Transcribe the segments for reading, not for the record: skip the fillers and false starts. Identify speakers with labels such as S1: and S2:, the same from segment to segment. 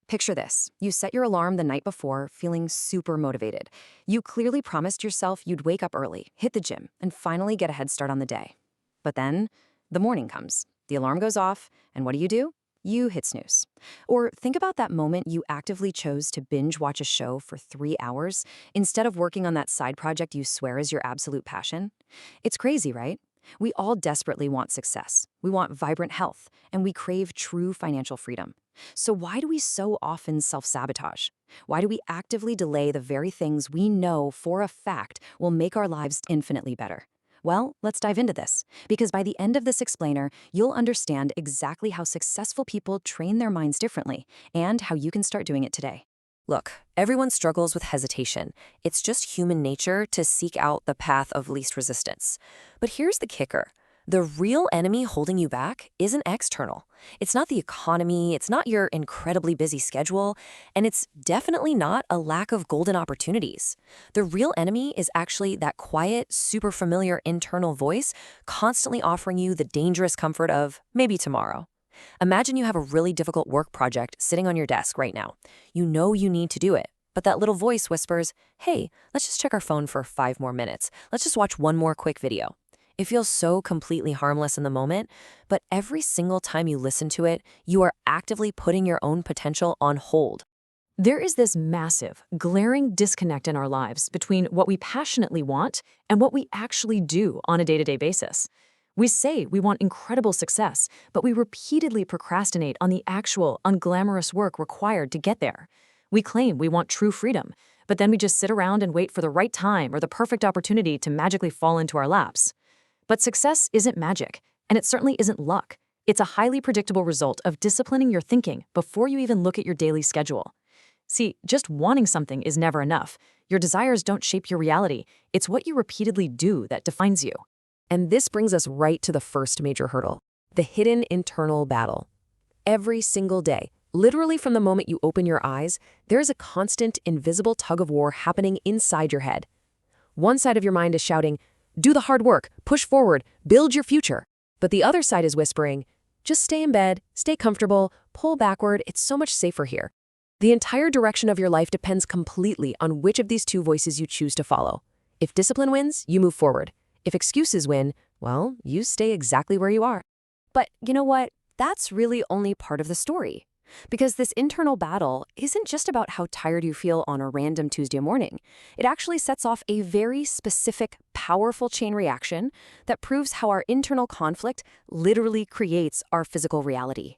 S1: Picture this. You set your alarm the night before, feeling super motivated. You clearly promised yourself you'd wake up early, hit the gym, and finally get a head start on the day. But then, the morning comes. The alarm goes off, and what do? You hit snooze. Or think about that moment you actively chose to binge watch a show for 3 hours instead of working on that side project you swear is your absolute passion. It's crazy, right? We all desperately want success. We want vibrant health, and we crave true financial freedom. So why do we so often self-sabotage? Why do we actively delay the very things we know for a fact will make our lives infinitely better? Well, let's dive into this, because by the end of this explainer, you'll understand exactly how successful people train their minds differently and how you can start doing it today. Look, everyone struggles with hesitation. It's just human nature to seek out the path of least resistance. But here's the kicker. The real enemy holding you back isn't external. It's not the economy, it's not your incredibly busy schedule, and it's definitely not a lack of golden opportunities. The real enemy is actually that quiet, super familiar internal voice constantly offering you the dangerous comfort of maybe tomorrow. Imagine you have a really difficult work project sitting on your desk right now. You know you need to do it, but that little voice whispers, hey, let's just check our phone for 5 more minutes. Let's just watch one more quick video. It feels so completely harmless in the moment, but every single time you listen to it, you are actively putting your own potential on hold.
S2: There is this massive, glaring disconnect in our lives between what we passionately want and what we actually do on a day-to-day basis. We say we want incredible success, but we repeatedly procrastinate on the actual, unglamorous work required to get there. We claim we want true freedom, but then we just sit around and wait for the right time or the perfect opportunity to magically fall into our laps. But success isn't magic, and it certainly isn't luck. It's a highly predictable result of disciplining your thinking before you even look at your daily schedule. See, just wanting something is never enough. Your desires don't shape your reality. It's what you repeatedly do that defines you.
S1: And this brings us right to the first major hurdle, the hidden internal battle. Every single day, literally from the moment you open your eyes, there's a constant, invisible tug-of-war happening inside your head. One side of your mind is shouting, do the hard work, push forward, build your future. But the other side is whispering, just stay in bed, stay comfortable, pull backward, it's so much safer here. The entire direction of your life depends completely on which of these two voices you choose to follow. If discipline wins, you move forward. If excuses win, well, you stay exactly where you are. But you know what? That's really only part of the story. Because this internal battle isn't just about how tired you feel on a random Tuesday morning. It actually sets off a very specific, powerful chain reaction that proves how our internal conflict literally creates our physical reality.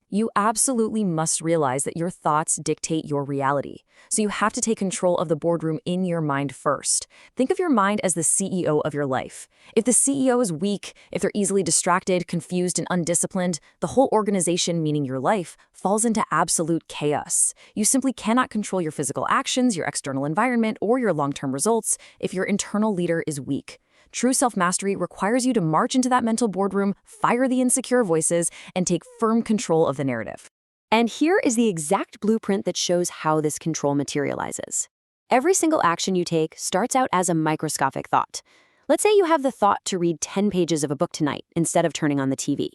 S1: You absolutely must realize that your thoughts dictate your reality. So you have to take control of the boardroom in your mind first. Think of your mind as the CEO of your life. If the CEO is weak, if they're easily distracted, confused, and undisciplined, the whole organization, meaning your life, falls into absolute chaos. You simply cannot control your physical actions, your external environment, or your long-term results if your internal leader is weak. True self-mastery requires you to march into that mental boardroom, fire the insecure voices, and take firm control of the narrative. And here is the exact blueprint that shows how this control materializes. Every single action you take starts out as a microscopic thought. Let's say you have the thought to read 10 pages of a book tonight instead of turning on the TV.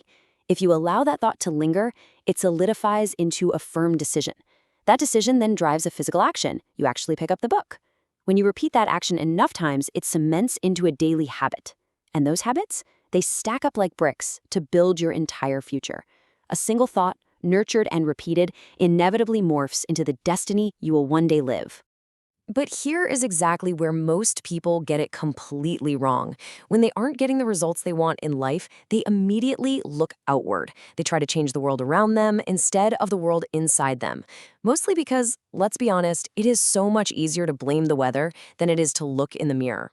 S1: If you allow that thought to linger, it solidifies into a firm decision. That decision then drives a physical action. You actually pick up the book. When you repeat that action enough times, it cements into a daily habit. And those habits, they stack up like bricks to build your entire future. A single thought, nurtured and repeated, inevitably morphs into the destiny you will one day live. But here is exactly where most people get it completely wrong. When they aren't getting the results they want in life, they immediately look outward. They try to change the world around them instead of the world inside them. Mostly because, let's be honest, it is so much easier to blame the weather than it is to look in the mirror.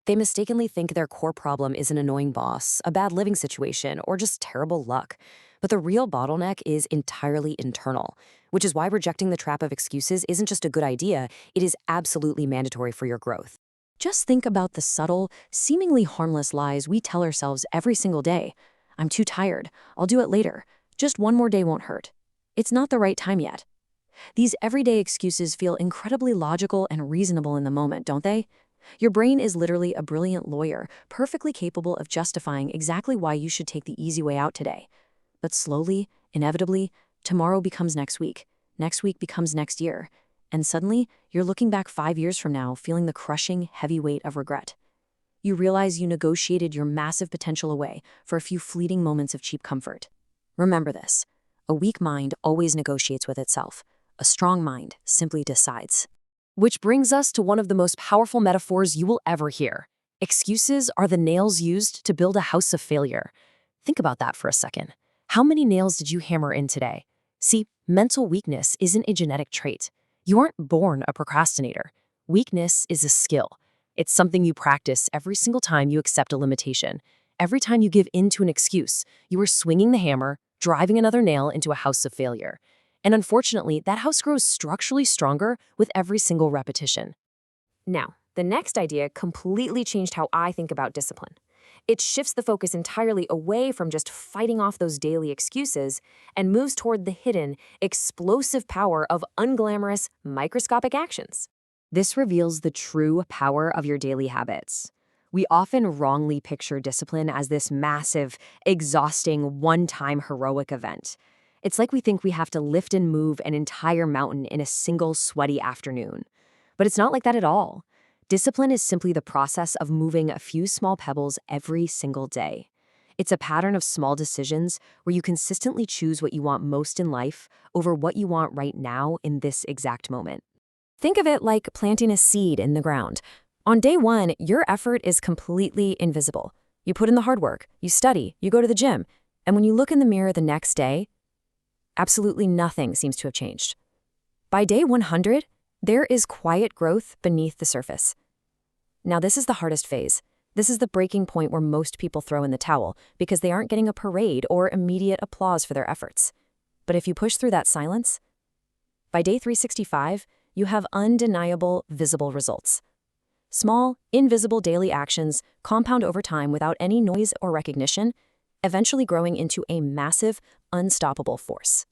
S1: They mistakenly think their core problem is an annoying boss, a bad living situation, or just terrible luck. But the real bottleneck is entirely internal, which is why rejecting the trap of excuses isn't just a good idea, it is absolutely mandatory for your growth. Just think about the subtle, seemingly harmless lies we tell ourselves every single day. I'm too tired. I'll do it later. Just one more day won't hurt. It's not the right time yet. These everyday excuses feel incredibly logical and reasonable in the moment, don't they? Your brain is literally a brilliant lawyer, perfectly capable of justifying exactly why you should take the easy way out today. But slowly, inevitably, tomorrow becomes next week.
S2: Next week becomes next year. And suddenly, you're looking back 5 years from now, feeling the crushing, heavy weight of regret. You realize you negotiated your massive potential away for a few fleeting moments of cheap comfort. Remember this: a weak mind always negotiates with itself. A strong mind simply decides.
S1: Which brings us to one of the most powerful metaphors you will ever hear. Excuses are the nails used to build a house of failure. Think about that for a second. How many nails did you hammer in today? See, mental weakness isn't a genetic trait. You aren't born a procrastinator. Weakness is a skill. It's something you practice every single time you accept a limitation. Every time you give in to an excuse, you are swinging the hammer, driving another nail into a house of failure. And unfortunately, that house grows structurally stronger with every single repetition. Now, the next idea completely changed how I think about discipline. It shifts the focus entirely away from just fighting off those daily excuses and moves toward the hidden, explosive power of unglamorous, microscopic actions. This reveals the true power of your daily habits. We often wrongly picture discipline as this massive, exhausting, one-time heroic event. It's like we think we have to lift and move an entire mountain in a single sweaty afternoon. But it's not like that at all. Discipline is simply the process of moving a few small pebbles every single day. It's a pattern of small decisions where you consistently choose what you want most in life over what you want right now in this exact moment. Think of it like planting a seed in the ground. On day one, your effort is completely invisible. You put in the hard work, you study, you go to the gym, and when you look in the mirror the next day, absolutely nothing seems to have changed. By day 100, there is quiet growth beneath the surface. Now, this is the hardest phase. This is the breaking point where most people throw in the towel because they aren't getting a parade or immediate applause for their efforts. But if you push through that silence, by day 365, you have undeniable, visible results. Small, invisible daily actions compound over time without any noise or recognition, eventually growing into a massive, unstoppable force.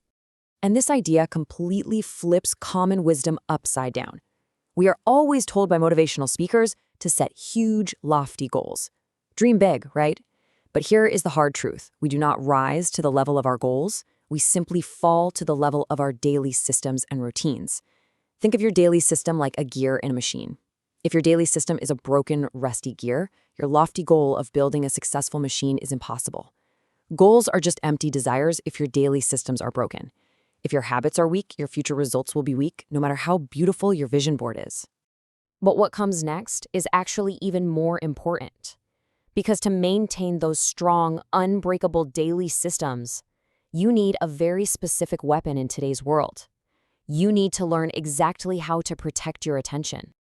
S1: And this idea completely flips common wisdom upside down. We are always told by motivational speakers to set huge, lofty goals. Dream big, right? But here is the hard truth. We do not rise to the level of our goals. We simply fall to the level of our daily systems and routines. Think of your daily system like a gear in a machine. If your daily system is a broken, rusty gear, your lofty goal of building a successful machine is impossible. Goals are just empty desires if your daily systems are broken. If your habits are weak, your future results will be weak, no matter how beautiful your vision board is. But what comes next is actually even more important. Because to maintain those strong, unbreakable daily systems, you need a very specific weapon in today's world. You need to learn exactly how to protect your attention.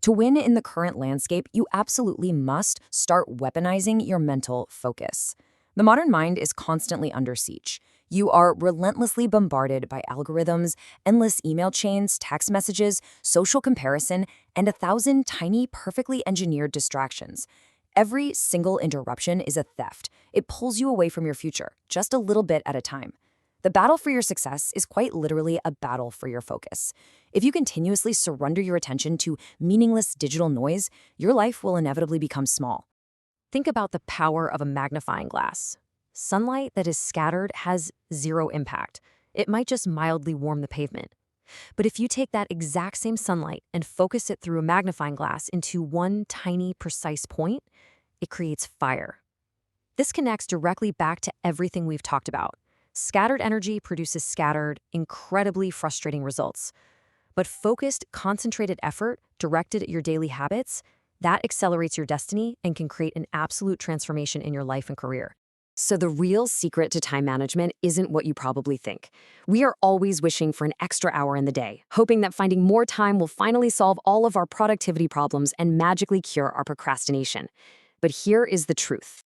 S1: To win in the current landscape, you absolutely must start weaponizing your mental focus. The modern mind is constantly under siege. You are relentlessly bombarded by algorithms, endless email chains, text messages, social comparison, and 1,000 tiny, perfectly engineered distractions. Every single interruption is a theft. It pulls you away from your future, just a little bit at a time. The battle for your success is quite literally a battle for your focus. If you continuously surrender your attention to meaningless digital noise, your life will inevitably become small. Think about the power of a magnifying glass. Sunlight that is scattered has zero impact. It might just mildly warm the pavement. But if you take that exact same sunlight and focus it through a magnifying glass into one tiny, precise point, it creates fire. This connects directly back to everything we've talked about. Scattered energy produces scattered, incredibly frustrating results. But focused, concentrated effort directed at your daily habits, that accelerates your destiny and can create an absolute transformation in your life and career. So the real secret to time management isn't what you probably think. We are always wishing for an extra hour in the day, hoping that finding more time will finally solve all of our productivity problems and magically cure our procrastination. But here is the truth.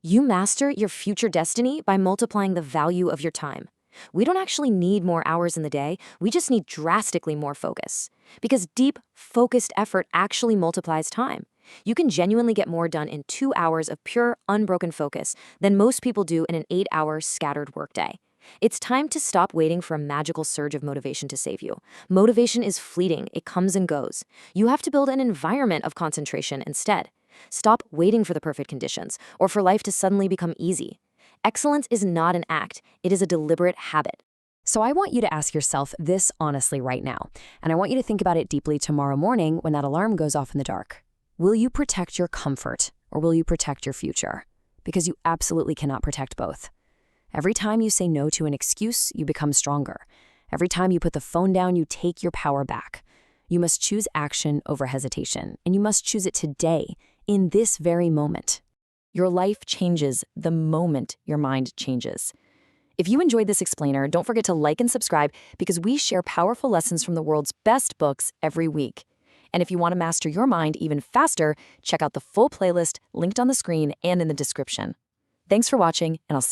S1: You master your future destiny by multiplying the value of your time. We don't actually need more hours in the day, we just need drastically more focus. Because deep, focused effort actually multiplies time. You can genuinely get more done in 2 hours of pure, unbroken focus than most people do in an 8-hour scattered workday. It's time to stop waiting for a magical surge of motivation to save you. Motivation is fleeting, it comes and goes. You have to build an environment of concentration instead. Stop waiting for the perfect conditions or for life to suddenly become easy. Excellence is not an act, it is a deliberate habit.
S3: So I want you to ask yourself this honestly right now, and I want you to think about it deeply tomorrow morning when that alarm goes off in the dark. Will you protect your comfort, or will you protect your future? Because you absolutely cannot protect both. Every time you say no to an excuse, you become stronger. Every time you put the phone down, you take your power back. You must choose action over hesitation, and you must choose it today, in this very moment.
S2: Your life changes the moment your mind changes. If you enjoyed this explainer, don't forget to like and subscribe because we share powerful lessons from the world's best books every week. And if you want to master your mind even faster, check out the full playlist linked on the screen and in the description. Thanks for watching, and I'll see you